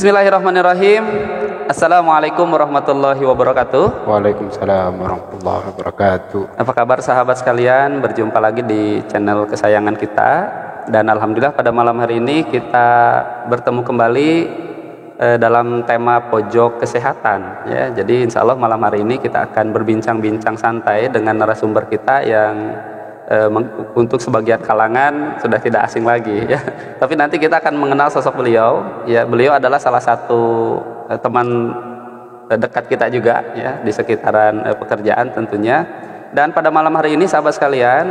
Bismillahirrahmanirrahim. Assalamualaikum warahmatullahi wabarakatuh. Waalaikumsalam warahmatullahi wabarakatuh. Apa kabar sahabat sekalian? Berjumpa lagi di channel kesayangan kita. Dan alhamdulillah pada malam hari ini kita bertemu kembali dalam tema pojok kesehatan. Ya, jadi insya Allah malam hari ini kita akan berbincang-bincang santai dengan narasumber kita yang untuk sebagian kalangan sudah tidak asing lagi ya. Tapi nanti kita akan mengenal sosok beliau. Ya, beliau adalah salah satu teman dekat kita juga ya di sekitaran pekerjaan tentunya. Dan pada malam hari ini sahabat sekalian,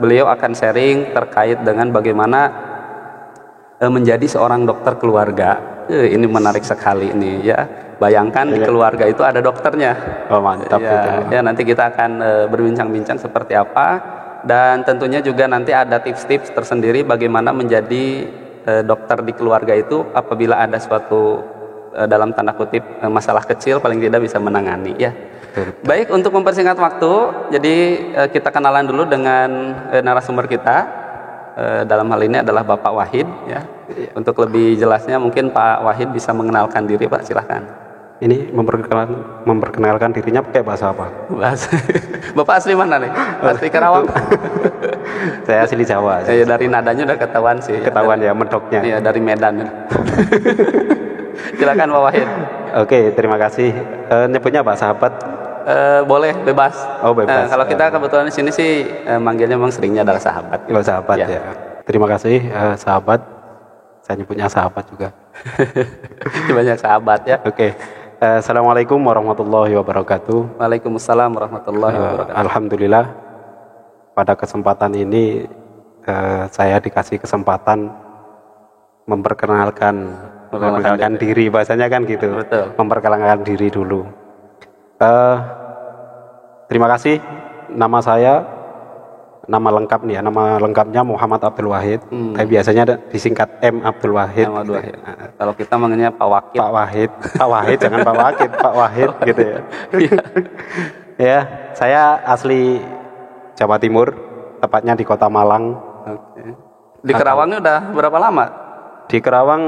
beliau akan sharing terkait dengan bagaimana menjadi seorang dokter keluarga. Ini menarik sekali ini ya. Bayangkan di keluarga itu ada dokternya. Oh mantap ya, itu. Ya nanti kita akan berbincang-bincang seperti apa, dan tentunya juga nanti ada tips-tips tersendiri bagaimana menjadi dokter di keluarga itu apabila ada suatu dalam tanda kutip masalah kecil paling tidak bisa menangani ya. Baik, untuk mempersingkat waktu, jadi kita kenalan dulu dengan narasumber kita. Dalam hal ini adalah Bapak Wahid ya. Untuk lebih jelasnya mungkin Pak Wahid bisa mengenalkan diri, Pak, silahkan. Ini memperkenalkan dirinya pakai bahasa apa? Bahasa. Bapak asli mana nih? Asli Karawang. Saya asli Jawa. Ya, dari nadanya udah ketahuan sih. Ketahuan ya medoknya. Iya, dari Medan. Silakan Pak Wahid. Oke, terima kasih. Nyebutnya Pak sahabat? Boleh, bebas. Oh, bebas. Kalau kita kebetulan di sini sih manggilnya memang seringnya adalah sahabat. Kalau sahabat ya. Terima kasih sahabat. Saya nyebutnya sahabat juga. Banyak sahabat ya. Oke. Assalamualaikum warahmatullahi wabarakatuh. Waalaikumsalam warahmatullahi wabarakatuh. Alhamdulillah pada kesempatan ini saya dikasih kesempatan memperkenalkan diri, bahasanya kan gitu. Betul. Memperkenalkan diri dulu. Terima kasih. Nama lengkapnya Muhammad Abdul Wahid. Tapi biasanya disingkat M Abdul Wahid. M Abdul Wahid. Kalau kita manggilnya Pak Wakil. Pak Wahid jangan Pak Wakil, Pak Wahid gitu ya. Ya, saya asli Jawa Timur, tepatnya di Kota Malang. Oke. Di Kerawangnya udah berapa lama? Di Kerawang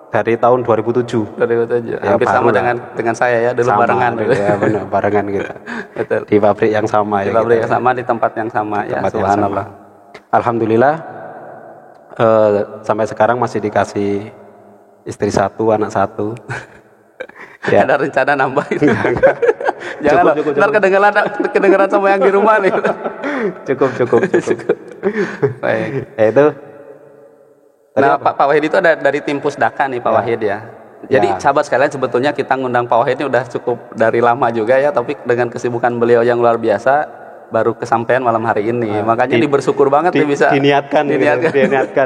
dari tahun 2007. 2007. Ya, hampir sama dengan saya ya, dulu sama, barengan dulu. Ya, benar, barengan gitu. Betul. Di pabrik yang sama di ya. Pabrik gitu. yang sama, di tempat yang sama ya. Subhanallah. Alhamdulillah sampai sekarang masih dikasih istri 1, anak 1. Ya. Ada rencana nambahin. Jangan cukup. Ntar kedengeran sama yang di rumah nih. Cukup. Baik. Ya, itu. Nah, Pak Wahid itu ada dari tim Pusdaka nih Pak Wahid ya. Jadi sahabat sekalian, sebetulnya kita ngundang Pak Wahid ini udah cukup dari lama juga ya, tapi dengan kesibukan beliau yang luar biasa baru kesampaian malam hari ini. Makanya ini bersyukur banget nih bisa diniatkan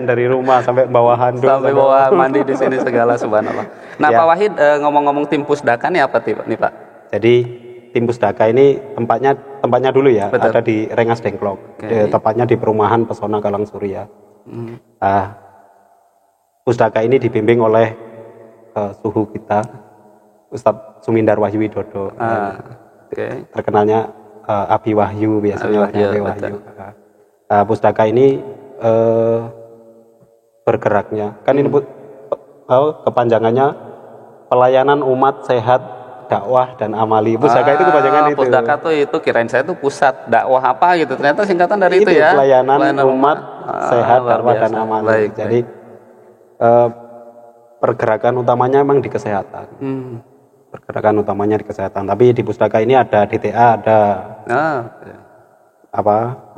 dari rumah sampai bawa handuk, sampai bawa mandi di sini segala, subhanallah. Nah, Pak Wahid, ngomong-ngomong tim Pusdaka nih apa nih Pak? Jadi tim Pusdaka ini tempatnya dulu ya. Betul. Ada di Rengas Dengklok. Tepatnya di perumahan Pesona Galang Surya. Pusdaka ini dibimbing oleh suhu kita, Ustadz Sumindar Wahyu Widodo. Terkenalnya Abi Wahyu biasanya. Abi Wahyu. Pusdaka ini bergeraknya kan ini kepanjangannya pelayanan umat sehat, dakwah dan amali. Pusdaka itu kepanjangan itu. Pusdaka itu kirain saya tuh pusat dakwah apa gitu. Ternyata singkatan dari itu ya. Pelayanan umat sehat, dakwah dan amali. Jadi pergerakan utamanya memang di kesehatan. Pergerakan utamanya di kesehatan. Tapi di Pusdaka ini ada DTA, ada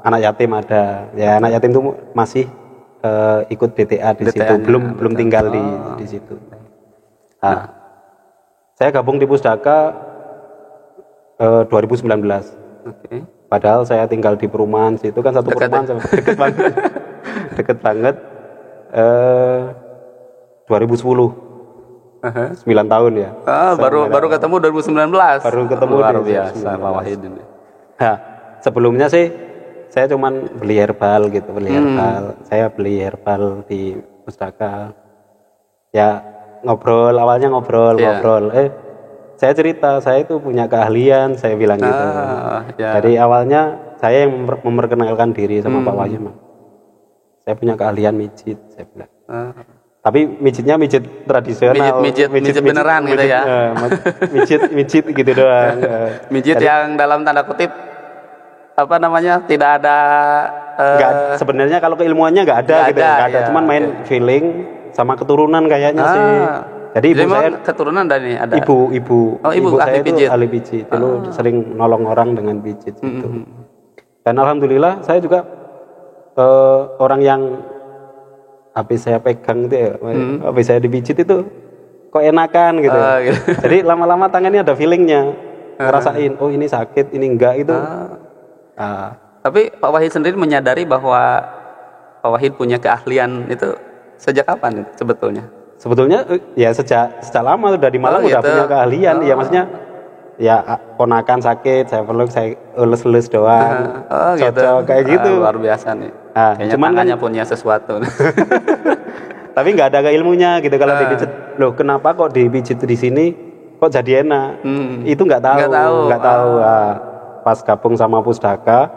anak yatim ada. Ya, anak yatim itu masih ikut DTA di situ. Belum tinggal di situ. Saya gabung di Pusdaka 2019. Padahal saya tinggal di perumahan situ kan satu perumahan deket banget. 2010 9 tahun ya. Baru ketemu 2019. Baru ketemu luar biasa Pak Wahid ini. Nah, sebelumnya sih saya cuman beli herbal gitu, Saya beli herbal di Pusdaka. Ya, awalnya ngobrol. Saya cerita, saya itu punya keahlian, saya bilang gitu. Jadi awalnya saya yang memperkenalkan diri sama Pak Wahyu. Saya punya keahlian mijit, saya bilang. Tapi mijitnya mijit tradisional, mijit beneran gitu ya. Mijit gitu doang. Mijit yang dalam tanda kutip apa namanya, tidak ada sebenarnya kalau keilmuannya nggak ada gitu, nggak ada, cuman main feeling sama keturunan kayaknya sih. Jadi ibu saya keturunan dari ada. Ibu ahli saya pijit. itu ahli pijit. Dulu sering nolong orang dengan pijit gitu. Dan alhamdulillah saya juga orang yang habis saya pegang itu ya, habis saya dipijit itu kok enakan gitu. Gitu. Jadi lama-lama tangannya ada feelingnya, ngerasain oh ini sakit, ini enggak itu. Tapi Pak Wahid sendiri menyadari bahwa Pak Wahid punya keahlian itu sejak kapan sebetulnya? Sebetulnya ya sejak lama udah di Malang udah punya keahlian. Ya maksudnya ya ponakan sakit, saya peluk, saya elus-elus doang. Cocok gitu. Kayak gitu. Luar biasa nih. Kayaknya cuman tangannya punya sesuatu. Tapi nggak ada keilmunya gitu kalau dipijit. Loh kenapa kok dipijit di sini kok jadi enak? Itu nggak tahu. Pas gabung sama Pusdaka,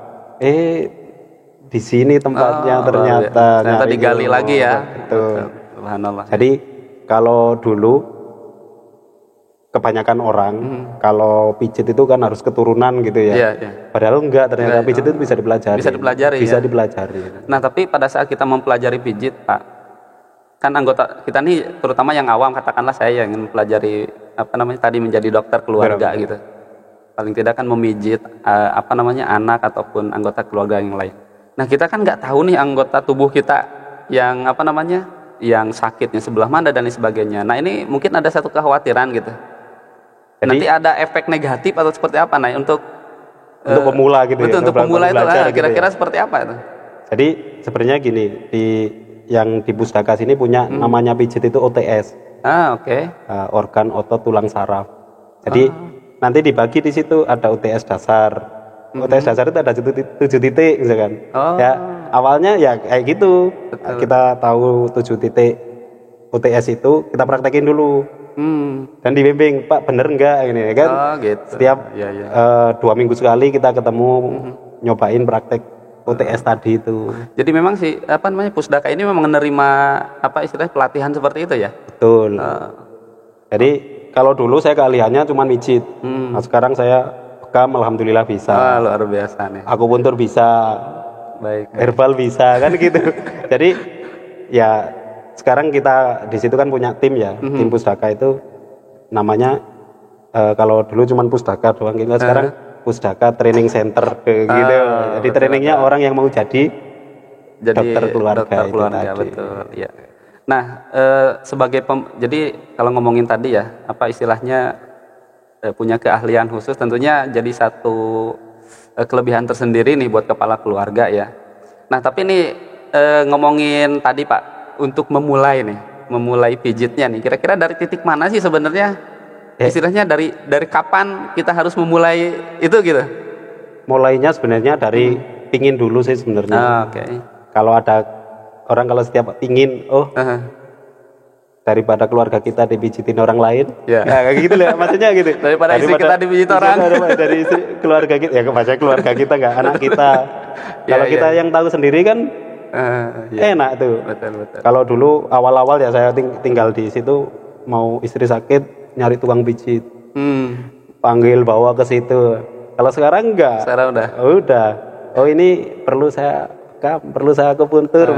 di sini tempatnya ternyata digali lagi ya. Betul. Subhanallah. Jadi kalau dulu kebanyakan orang kalau pijit itu kan harus keturunan gitu ya. Padahal enggak, ternyata pijit itu bisa dipelajari. Bisa dipelajari. Nah, tapi pada saat kita mempelajari pijit, Pak, kan anggota kita nih terutama yang awam, katakanlah saya yang ingin mempelajari tadi menjadi dokter keluarga gitu. Paling tidak kan memijit anak ataupun anggota keluarga yang lain. Nah, kita kan nggak tahu nih anggota tubuh kita yang yang sakit yang sebelah mana dan lain sebagainya. Nah, ini mungkin ada satu kekhawatiran gitu. Jadi, nanti ada efek negatif atau seperti apa untuk pemula gitu. Betul, untuk pemula itu kira-kira seperti apa itu? Jadi sebenarnya gini, yang di Pusdaka sini punya namanya pijit itu OTS. Organ otot tulang saraf. Jadi nanti dibagi di situ ada OTS dasar. OTS dasar itu ada 7 titik misalkan. Ya, awalnya ya kayak gitu. Betul. Kita tahu 7 titik OTS itu, kita praktekin dulu. Dan dibimbing, Pak bener enggak ini kan? Gitu. Setiap 2 minggu sekali kita ketemu, nyobain praktek OTS tadi itu. Jadi memang Pusdaka ini memang menerima istilahnya pelatihan seperti itu ya? Betul. Jadi kalau dulu saya keahliannya cuma mijit. Nah, sekarang saya bekam, alhamdulillah bisa. Luar biasa nih. Akupuntur bisa. Baik. Herbal bisa kan gitu. Jadi ya sekarang kita di situ kan punya tim ya. Tim Pusdaka itu namanya kalau dulu cuma Pusdaka doang, kita sekarang Pusdaka Training Center gitu. Jadi trainingnya orang yang mau jadi dokter keluarga. Betul. Ya. Nah, jadi kalau ngomongin tadi ya, istilahnya punya keahlian khusus, tentunya jadi satu kelebihan tersendiri nih buat kepala keluarga ya. Nah, tapi ini ngomongin tadi Pak, untuk memulai pijitnya nih, kira-kira dari titik mana sih sebenarnya? Istilahnya dari kapan kita harus memulai itu gitu? Mulainya sebenarnya dari pingin dulu sih sebenarnya. Kalau ada orang kalau setiap pingin, daripada keluarga kita dipijitin orang lain, kayak gitu lah maksudnya gitu. Daripada istri kita dipijit orang, dari istri, keluarga kita, ya maksudnya keluarga kita nggak anak kita. Kalau kita yang tahu sendiri kan enak tuh. Betul. Kalau dulu awal-awal ya saya tinggal di situ, mau istri sakit nyari tukang pijit, panggil bawa ke situ. Kalau sekarang enggak. Sekarang udah. Oh ini perlu saya akupuntur,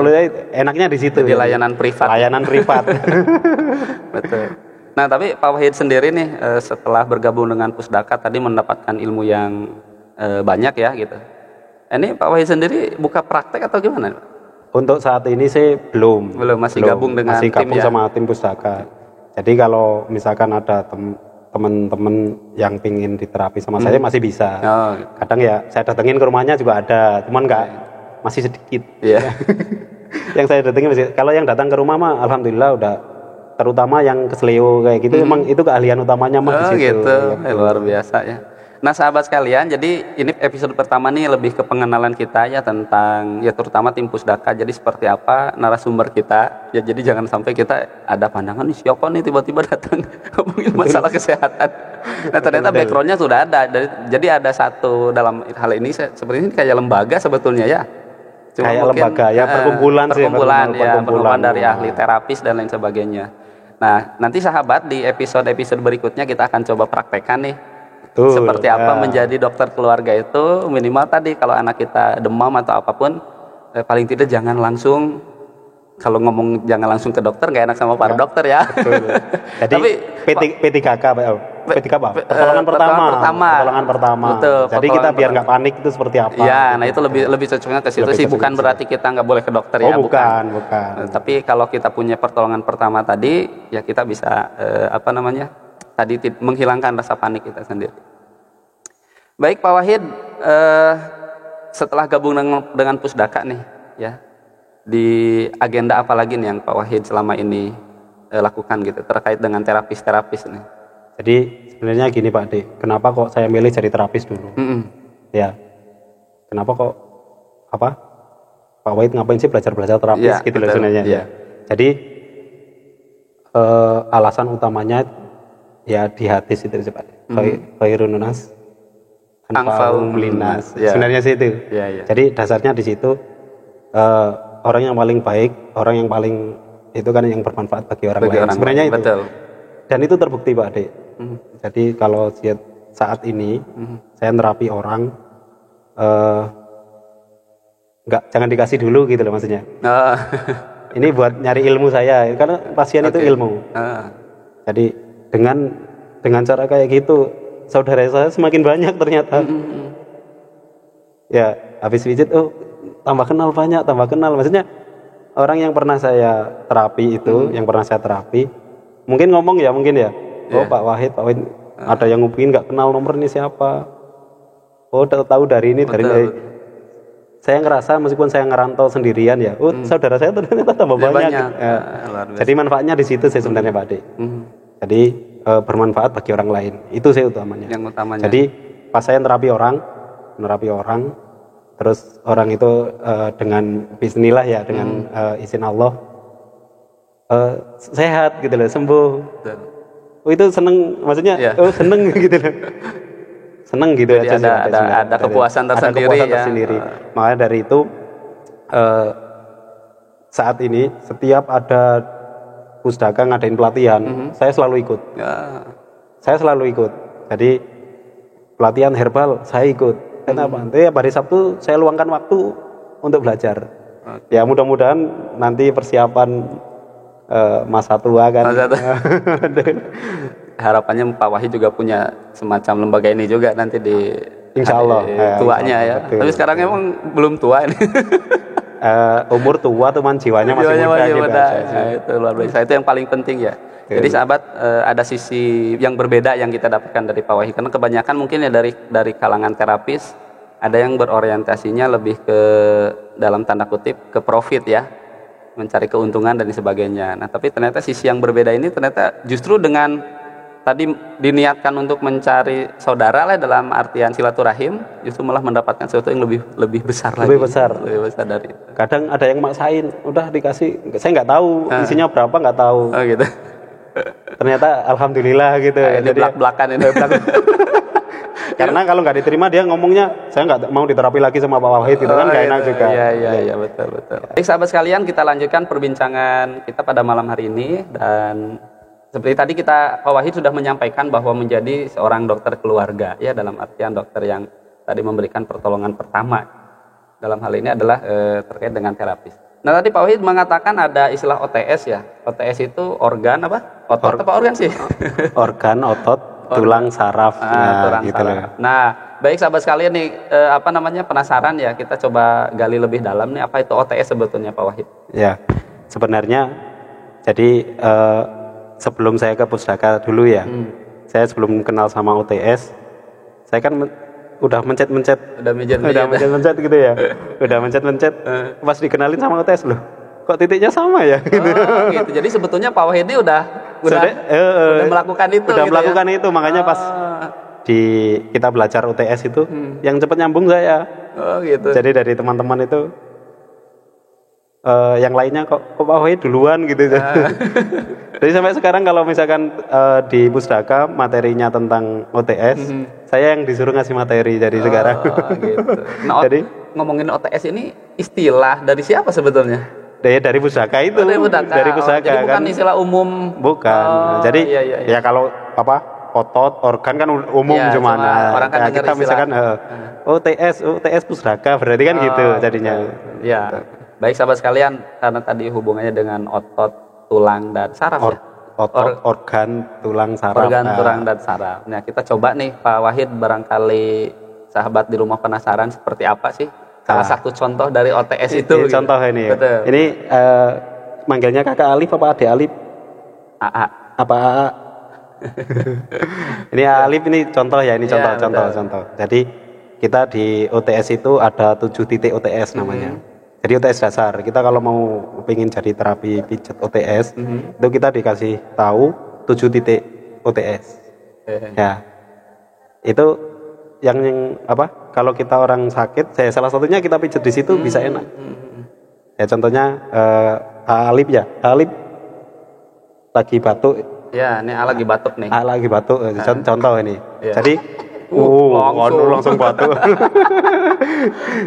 enaknya di situ. Di layanan privat. Betul. Nah, tapi Pak Wahid sendiri nih setelah bergabung dengan Pusdaka tadi mendapatkan ilmu yang banyak ya gitu. Ini Pak Wahid sendiri buka praktek atau gimana? Untuk saat ini sih belum, masih gabung dengan sama tim Pusdaka. Jadi kalau misalkan ada teman-teman yang pingin diterapi sama saya masih bisa. Kadang ya saya datengin ke rumahnya juga ada, cuman masih sedikit. Yang saya datengin masih. Kalau yang datang ke rumah mah alhamdulillah udah, terutama yang kesleo kayak gitu, memang itu keahlian utamanya mah di situ. Luar biasa ya. Nah, sahabat sekalian, jadi ini episode pertama nih lebih ke pengenalan kita ya tentang terutama tim Pusdaka. Jadi seperti apa narasumber kita ya, jadi jangan sampai kita ada pandangan nih siapa nih tiba-tiba datang ngomongin masalah kesehatan. Nah, ternyata backgroundnya sudah ada. Jadi ada satu dalam hal ini seperti ini kayak lembaga sebetulnya ya. Cuma kayak mungkin, lembaga ya, perkumpulan sih, perkumpulan dari ahli terapis dan lain sebagainya. Nah, nanti sahabat di episode berikutnya kita akan coba praktekkan nih. Betul, seperti apa menjadi dokter keluarga itu. Minimal tadi kalau anak kita demam atau apapun, paling tidak jangan langsung, kalau ngomong jangan langsung ke dokter, nggak enak sama para dokter ya. Betul. Jadi Tapi P3K apa? Pertolongan pertama. Betul, Jadi kita biar nggak panik itu seperti apa? Ya, nah itu lebih cocoknya ke situ sih. Bukan berarti kita nggak boleh ke dokter ya. Bukan. Tapi kalau kita punya pertolongan pertama tadi, ya kita bisa menghilangkan rasa panik kita sendiri. Baik Pak Wahid, setelah gabung dengan Pusdaka nih, ya, di agenda apa lagi nih yang Pak Wahid selama ini lakukan gitu terkait dengan terapis nih? Jadi sebenarnya gini Pak D, kenapa kok saya milih jadi terapis dulu? Ya, kenapa kok Pak Wahid ngapain sih belajar terapis ya, gitu loh sebenarnya. Ya. Jadi alasan utamanya ya di hadis itu sih Pak D. Khairun nas anfa'uhum linnas. Sebenarnya sih itu. Ya. Jadi dasarnya di situ orang yang paling baik, orang yang paling itu kan yang bermanfaat bagi orang lain. Sebenarnya itu. Betul. Dan itu terbukti Pak Ade. Jadi kalau saat ini saya nerapi orang, jangan dikasih dulu gitu loh maksudnya. Ini buat nyari ilmu saya, karena pasien itu ilmu. Jadi dengan cara kayak gitu, saudara saya semakin banyak ternyata. Ya, habis visit, tambah kenal banyak, maksudnya orang yang pernah saya terapi itu, mungkin ngomong ya, Pak Wahid ada yang ngubungin nggak kenal nomor ini siapa, tahu dari ini. Saya ngerasa meskipun saya ngerantau sendirian ya, saudara saya ternyata tambah banyak. Jadi manfaatnya di situ saya sebenarnya Pak Ade. Jadi bermanfaat bagi orang lain, itu saya utamanya. Yang utamanya. Jadi pas saya nerapi orang, terus orang itu dengan bismillah ya, dengan izin Allah sehat gitu loh, sembuh. Itu seneng, maksudnya seneng gitu loh. Seneng gitu. Jadi ada kepuasan tersendiri. Makanya dari itu saat ini setiap ada Pusdaka ngadain pelatihan, saya selalu ikut. Saya selalu ikut. Jadi pelatihan herbal saya ikut. Kenapa? Nanti hari Sabtu saya luangkan waktu untuk belajar. Ya mudah-mudahan nanti persiapan masa tua kan. Harapannya Pak Wahid juga punya semacam lembaga ini juga nanti di Insya Allah tuanya ya. Betul. Tapi sekarang emang belum tua ini. Umur tua teman jiwanya masih muda. Nah, itu luar biasa. Itu yang paling penting ya. Jadi sahabat, ada sisi yang berbeda yang kita dapatkan dari Pak Wahid, karena kebanyakan mungkin ya dari kalangan terapis ada yang berorientasinya lebih ke dalam tanda kutip ke profit ya, mencari keuntungan dan sebagainya. Nah, tapi ternyata sisi yang berbeda ini ternyata justru dengan tadi diniatkan untuk mencari saudara lah dalam artian silaturahim, justru malah mendapatkan sesuatu yang lebih besar lagi. Lebih besar dari itu. Kadang ada yang maksain, udah dikasih, saya nggak tahu isinya berapa, nggak tahu. Oh gitu. Ternyata alhamdulillah gitu. Ini belak-belakan ini. Karena kalau nggak diterima dia ngomongnya saya nggak mau diterapi lagi sama Pak Wahid gitu kan, nggak enak juga. Iya betul. Baik sahabat sekalian, kita lanjutkan perbincangan kita pada malam hari ini, dan seperti tadi Pak Wahid sudah menyampaikan bahwa menjadi seorang dokter keluarga ya, dalam artian dokter yang tadi memberikan pertolongan pertama. Dalam hal ini adalah terkait dengan terapis. Nah, tadi Pak Wahid mengatakan ada istilah OTS ya. OTS itu organ apa? Otot apa organ sih? Organ, otot, tulang, saraf. Tulang, gitu saraf. Nah, baik sahabat sekalian nih, penasaran ya, kita coba gali lebih dalam nih, apa itu OTS sebetulnya Pak Wahid? Ya, sebenarnya jadi sebelum saya ke Pusdaka dulu ya, saya sebelum kenal sama OTS, saya kan udah mencet gitu ya, pas dikenalin sama OTS loh, kok titiknya sama ya? Gitu. Jadi sebetulnya Pak Wahid ini udah melakukan itu. Udah gitu melakukan ya? Itu makanya pas kita belajar OTS itu, yang cepat nyambung saya. Oh gitu. Jadi dari teman-teman itu yang lainnya kok Pak Wahid duluan gitu. Jadi sampai sekarang kalau misalkan di Pustaka materinya tentang OTS, saya yang disuruh ngasih materi jadi sekarang. Gitu. Nah, jadi ngomongin OTS ini istilah dari siapa sebetulnya? Dari Pustaka itu. Dari Pustaka. Jadi bukan kan istilah umum. Bukan. Jadi ya kalau otot, organ kan umum ya, gimana. Orang kan kita misalkan OTS Pustaka berarti kan gitu jadinya. Ya. Baik sahabat sekalian, karena tadi hubungannya dengan otot, tulang dan saraf ya. Organ, tulang, saraf. Organ, tulang dan saraf. Nah, kita coba nih Pak Wahid, barangkali sahabat di rumah penasaran seperti apa sih salah satu contoh dari OTS itu. Ini contoh ini. Betul. Ini manggilnya kakak Alif apa adik Alif? AA. Apa AA? Ini Alif ini contoh ya, ini contoh. Jadi kita di OTS itu ada 7 titik OTS namanya. Jadi OTS dasar, kita kalau mau pengen jadi terapi pijat OTS, itu kita dikasih tahu 7 titik OTS. Ya, itu yang apa? Kalau kita orang sakit, salah satunya kita pijat di situ bisa enak. Ya contohnya Alif lagi batuk. Ya, ini lagi batuk nih. Lagi batuk, contoh ini. Ya. Jadi, langsung batuk.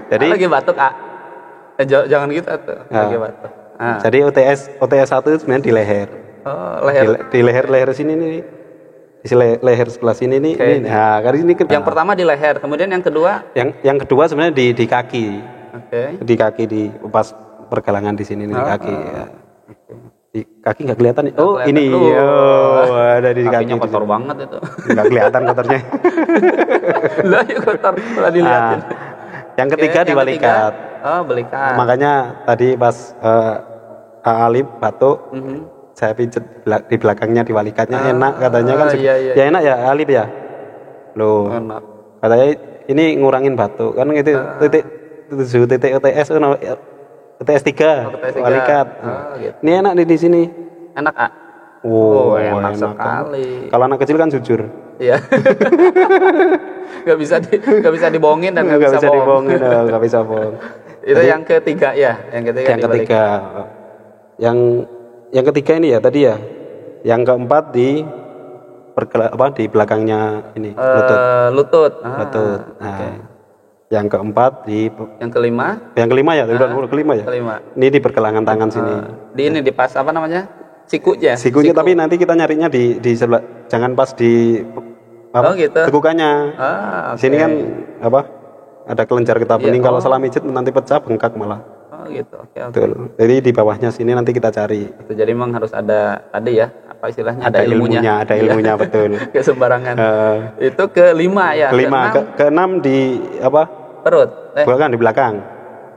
Jadi lagi batuk jangan gitu tuh. Lagi batuk. Jadi OTS 1 itu sebenarnya di leher. Leher. Di leher sini nih. Di leher sebelah sini nih. Okay. Nah, kali ini yang pertama di leher, kemudian yang kedua? Yang kedua sebenarnya di kaki. Okay. Di kaki di pas pergelangan di sini nih, di kaki. Ya. Di kaki nggak kelihatan. Ini. Ada di kaki. Kakinya kotor banget itu. Nggak kelihatan kotornya. Lah, ya kotor setelah dilihatin. Yang ketiga di balikat. Balikat. Makanya tadi pas Alif batuk, saya pijet di belakangnya di balikatnya enak katanya kan. Iya. Ya enak ya Alif ya. Loh. Enak. Katanya ini ngurangin batuk kan gitu. titik OTS OTS 3 balikat. Gitu. Ini enak di sini. Enak enak sekali. Kalau anak kecil kan jujur. Iya. Gak bisa dibohongin dan nggak bisa dibohongin, nggak bisa bohong. Itu jadi, yang ketiga ya, yang ketiga. Yang ketiga ini ya tadi ya. Yang keempat di belakangnya ini lutut. Lutut. Nah, yang keempat yang kelima ya, kelima. Ini di pergelangan tangan sini. Di pas apa namanya? Sikunya, tapi nanti kita nyarinya di sebelah, jangan pas di gitu. Tekukannya. Okay. Sini kan ada kelenjar getah bening, kalau salah mijit nanti pecah bengkak malah. Gitu. Oke. Jadi di bawahnya sini nanti kita cari. Jadi memang harus ada ya, apa istilahnya? Ada ilmunya betul. Ke sembarangan. Itu kelima ya. Keenam di perut. Bukan di belakang.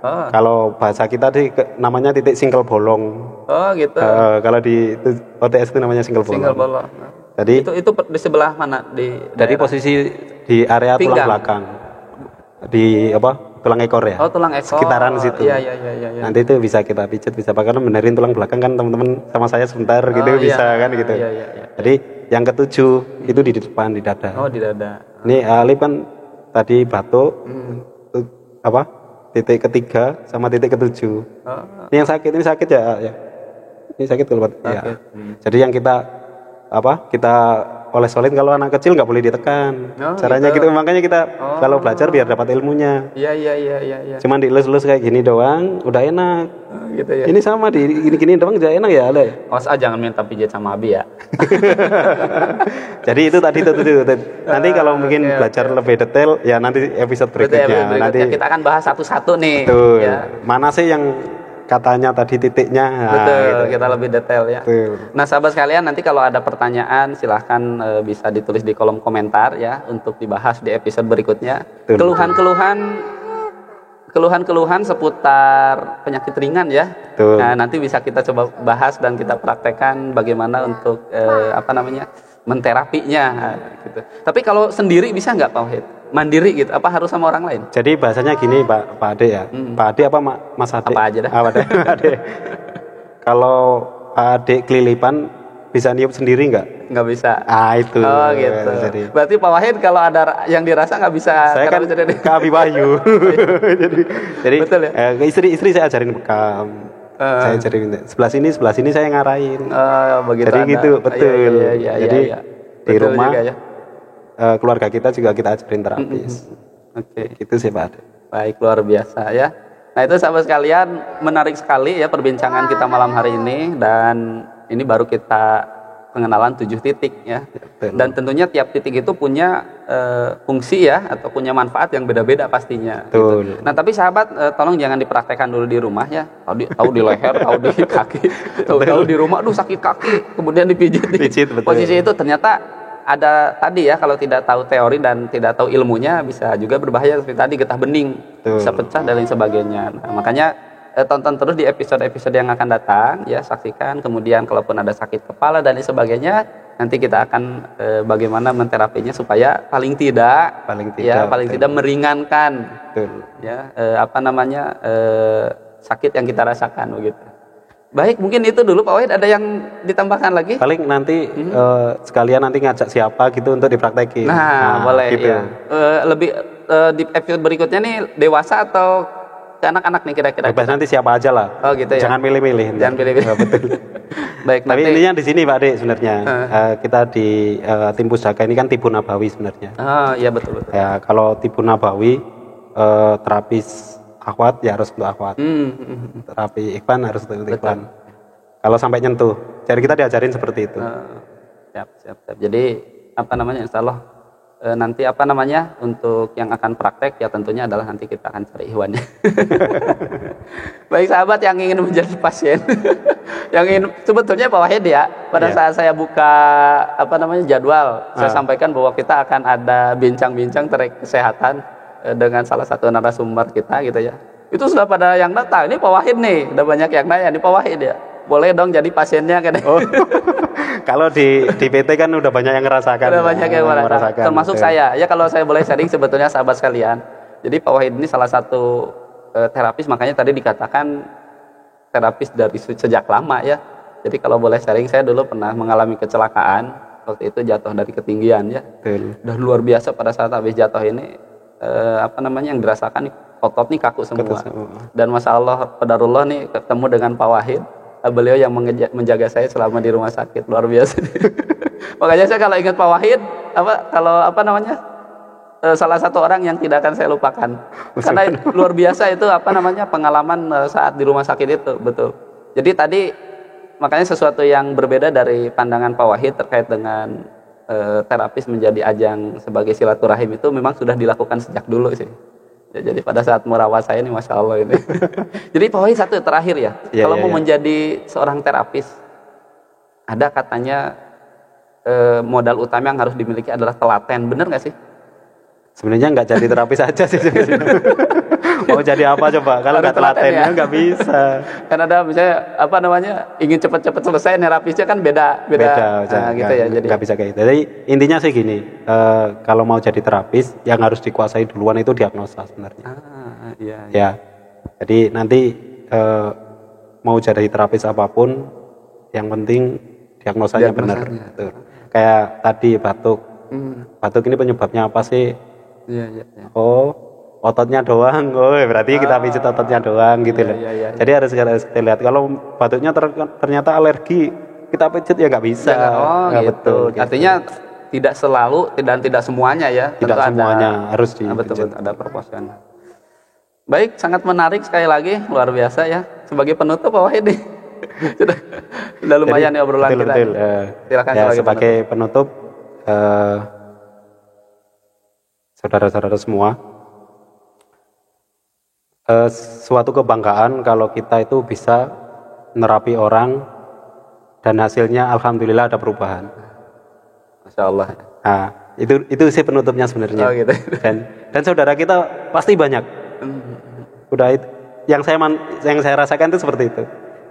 Kalau bahasa kita namanya titik singkel bolong. Gitu. Kalau di OTS itu namanya singkel bolong. Jadi itu di sebelah mana dari posisi di area tulang belakang. Di tulang ekor ya. Tulang ekor. Sekitaran situ. Iya. Nanti itu bisa kita pijat, bisa karena benerin tulang belakang kan teman-teman sama saya sebentar gitu bisa kan gitu. Iya. Jadi yang ketujuh itu di depan di dada. Di dada. Ini Alif kan tadi batuk. Titik ketiga sama titik ketujuh. Ini yang sakit, ini sakit ya. Ini sakit kalau ya. Jadi yang kita oles-olesin kalau anak kecil nggak boleh ditekan. Caranya gitu. Makanya kita kalau belajar biar dapat ilmunya. Iya. Cuman dielus-elus kayak gini doang, udah enak. Gitu ya. Ini sama gini doang udah enak ya, ada. Jangan minta pijat sama Abi ya. Jadi itu tadi tuh. Nanti kalau mungkin belajar lebih detail ya nanti episode berikutnya. Nanti kita akan bahas satu-satu nih. Betul. Ya. Mana sih yang katanya tadi titiknya. Betul, gitu. Kita lebih detail ya. Betul. Nah, sahabat sekalian, nanti kalau ada pertanyaan silahkan bisa ditulis di kolom komentar ya untuk dibahas di episode berikutnya. Keluhan-keluhan seputar penyakit ringan ya. Betul. Nah, nanti bisa kita coba bahas dan kita praktekkan bagaimana untuk menterapinya gitu. Tapi kalau sendiri bisa nggak Pak Wahid? Mandiri gitu, apa harus sama orang lain? Jadi bahasanya gini Pak Ade ya. Pak Ade apa Mas Ade? Apa aja dah. Ade. Kalau Pak Ade kelilipan bisa niup sendiri nggak? Nggak bisa. Itu. Gitu. Berarti Pak Wahid kalau ada yang dirasa nggak bisa. Saya kan ke Abi Wahyu. jadi betul ya. Istri saya ajarin bekam. Saya jadi sebelah sini saya ngarahin. Begitu. Jadi gitu, betul. Jadi di Betul rumah juga, ya. Keluarga kita juga kita ajarin terapis. Oke. Gitu sih Pak Ade. Baik, luar biasa ya. Nah itu sahabat sekalian, menarik sekali ya perbincangan kita malam hari ini, dan ini baru kita pengenalan 7 titik ya. Betul. Dan tentunya tiap titik itu punya fungsi ya, atau punya manfaat yang beda-beda pastinya. Betul. Gitu. Nah tapi sahabat, tolong jangan dipraktekkan dulu di rumah ya. Tahu di leher, tahu di kaki, tahu di rumah, aduh sakit kaki, kemudian dipijit. Betul. Posisi itu ternyata ada tadi ya, kalau tidak tahu teori dan tidak tahu ilmunya bisa juga berbahaya, seperti tadi getah bening, bisa pecah dan lain sebagainya. Nah, makanya tonton terus di episode-episode yang akan datang ya, saksikan. Kemudian kalaupun ada sakit kepala dan lain sebagainya, nanti kita akan bagaimana menterapinya supaya paling tidak meringankan ya sakit yang kita rasakan begitu. Baik, mungkin itu dulu Pak Wahid. Ada yang ditambahkan lagi? Paling nanti sekalian nanti ngajak siapa gitu untuk dipraktekin. Nah boleh gitu. Ya. Lebih di episode berikutnya nih dewasa atau ke anak-anak nih kira-kira? Bebas nanti siapa aja lah. Oh gitu ya. Jangan milih-milih. Jangan pilih-pilih. Betul. Baik. Tapi intinya di sini Pak Ade sebenarnya kita di tim Pusaka ini kan Tibun Nabawi sebenarnya. Iya betul. Ya kalau Tibun Nabawi terapis akhwat ya harus untuk akhwat. Terapi ikhwan harus untuk ikhwan. Kalau sampai nyentuh, jadi kita diajarin seperti itu. Siap. Jadi insya Allah nanti untuk yang akan praktek ya tentunya adalah nanti kita akan cari ikhwannya. Baik sahabat yang ingin menjadi pasien, yang ingin sebetulnya Pak Wahid ya, pada saat saya buka jadwal, saya sampaikan bahwa kita akan ada bincang-bincang terkait kesehatan dengan salah satu narasumber kita gitu ya. Itu sudah pada yang datang, ini Pak Wahid nih, udah banyak yang nanya, ini Pak Wahid ya, boleh dong jadi pasiennya kan? Kalau di PT kan udah banyak yang ngerasakan. Udah banyak yang merasakan. Termasuk saya. Ya kalau saya boleh sharing sebetulnya sahabat sekalian. Jadi Pak Wahid ini salah satu terapis, makanya tadi dikatakan terapis dari sejak lama ya. Jadi kalau boleh sharing, saya dulu pernah mengalami kecelakaan. Waktu itu jatuh dari ketinggian ya. Dan luar biasa pada saat habis jatuh ini yang dirasakan nih, otot nih kaku semua. Dan masya Allah, qadarullah nih ketemu dengan Pak Wahid. Beliau yang menjaga saya selama di rumah sakit, luar biasa. Makanya saya kalau ingat Pak Wahid, salah satu orang yang tidak akan saya lupakan. Karena luar biasa itu pengalaman saat di rumah sakit itu, betul. Jadi tadi makanya sesuatu yang berbeda dari pandangan Pak Wahid terkait dengan terapis menjadi ajang sebagai silaturahim itu memang sudah dilakukan sejak dulu sih. Ya, jadi pada saat merawat saya ini masya Allah ini. Jadi Pak Wahid satu terakhir ya, kalau mau menjadi seorang terapis, ada katanya modal utama yang harus dimiliki adalah telaten, bener nggak sih? Sebenarnya nggak jadi terapis aja sih. Mau jadi apa coba? Kalau nggak telatennya nggak bisa. Kan ada misalnya ingin cepat-cepat selesai, terapisnya kan beda gitu ya. Jadi nggak bisa kayak gitu. Jadi intinya sih gini, kalau mau jadi terapis yang harus dikuasai duluan itu diagnosa sebenarnya. Iya. Ya. Jadi nanti mau jadi terapis apapun, yang penting diagnosanya benar. Kayak tadi batuk. Batuk ini penyebabnya apa sih? Iya. Oh, ototnya doang. Oh, berarti kita pijit ototnya doang gitu loh. Jadi harus kita lihat. Kalau batuknya ternyata alergi, kita pijit ya nggak bisa. Betul. Gitu. Artinya tidak selalu dan tidak semuanya ya. Tidak semuanya harus betul, ada proporsional. Baik, sangat menarik sekali lagi, luar biasa ya. Sebagai penutup Pak Wahid nih. sudah lumayan ya obrolan kita. Betul. Silakan sebagai penutup. Saudara-saudara semua, suatu kebanggaan kalau kita itu bisa nerapi orang dan hasilnya alhamdulillah ada perubahan. Masya Allah. Nah, itu sih penutupnya sebenarnya. Gitu. Dan saudara kita pasti banyak. Udah itu yang saya rasakan itu seperti itu.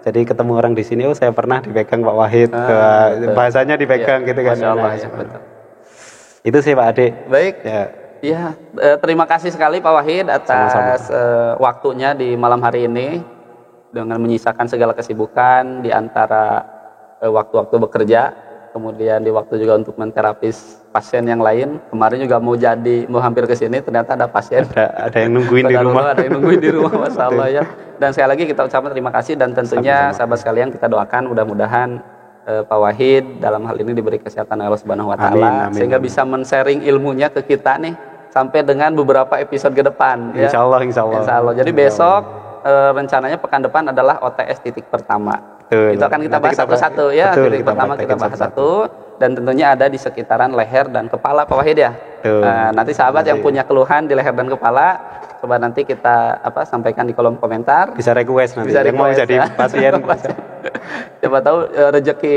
Jadi ketemu orang di sini, saya pernah dipegang Pak Wahid, bahasanya dipegang gitu kan. Masya Allah, betul. Itu sih Pak Ade. Baik. Ya, terima kasih sekali Pak Wahid atas waktunya di malam hari ini dengan menyisakan segala kesibukan di antara waktu-waktu bekerja, kemudian di waktu juga untuk menterapis pasien yang lain. Kemarin juga mau hampir ke sini, ternyata ada pasien. Ada yang nungguin di rumah. Ada yang nungguin di rumah, Masya Allah ya. Dan sekali lagi kita ucapkan terima kasih dan tentunya Sama-sama. sahabat sekalian kita doakan mudah-mudahan Pak Wahid dalam hal ini diberi kesehatan oleh Allah Subhanahu wa taala Amin, amin, sehingga amin. bisa men-sharing ilmunya ke kita nih sampai dengan beberapa episode ke depan ya. Insya Allah. Insya Allah. Jadi Insya besok rencananya pekan depan adalah OTS titik pertama. Betul. Itu akan kita Nanti bahas satu-satu ya. betul, Titik pertama kita praktekin bahas satu-satu. satu dan tentunya ada di sekitaran leher dan kepala Pak Wahid ya. Betul. Nanti sahabat yang Nanti. punya keluhan di leher dan kepala coba nanti kita sampaikan di kolom komentar. Bisa request nanti. Bisa Yang mau request, jadi ya. pasien. Siapa tahu rezeki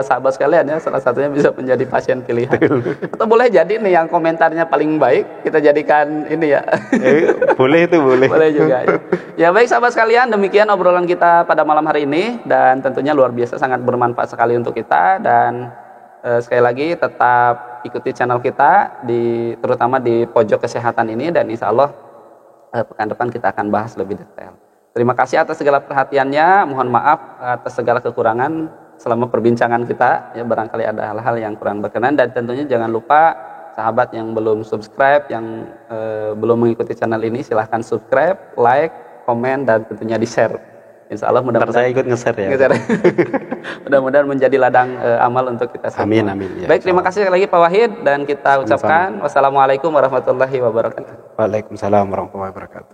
sahabat sekalian ya salah satunya bisa menjadi pasien pilihan. Atau boleh jadi nih yang komentarnya paling baik kita jadikan ini ya. Boleh itu boleh. Boleh juga ya. Ya baik sahabat sekalian, demikian obrolan kita pada malam hari ini dan tentunya luar biasa sangat bermanfaat sekali untuk kita dan sekali lagi tetap ikuti channel kita terutama di pojok kesehatan ini dan insya Allah pekan depan kita akan bahas lebih detail. Terima kasih atas segala perhatiannya. Mohon maaf atas segala kekurangan selama perbincangan kita. Ya barangkali ada hal-hal yang kurang berkenan dan tentunya jangan lupa sahabat yang belum subscribe, yang belum mengikuti channel ini silahkan subscribe, like, komen dan tentunya di share. Insya Allah Ntar saya ikut nge-share ya. Mudah-mudahan menjadi ladang amal untuk kita semua. Amin, amin. Ya, baik, terima kasih sekali lagi Pak Wahid dan kita ucapkan wassalamualaikum warahmatullahi wabarakatuh. Waalaikumsalam warahmatullahi wabarakatuh.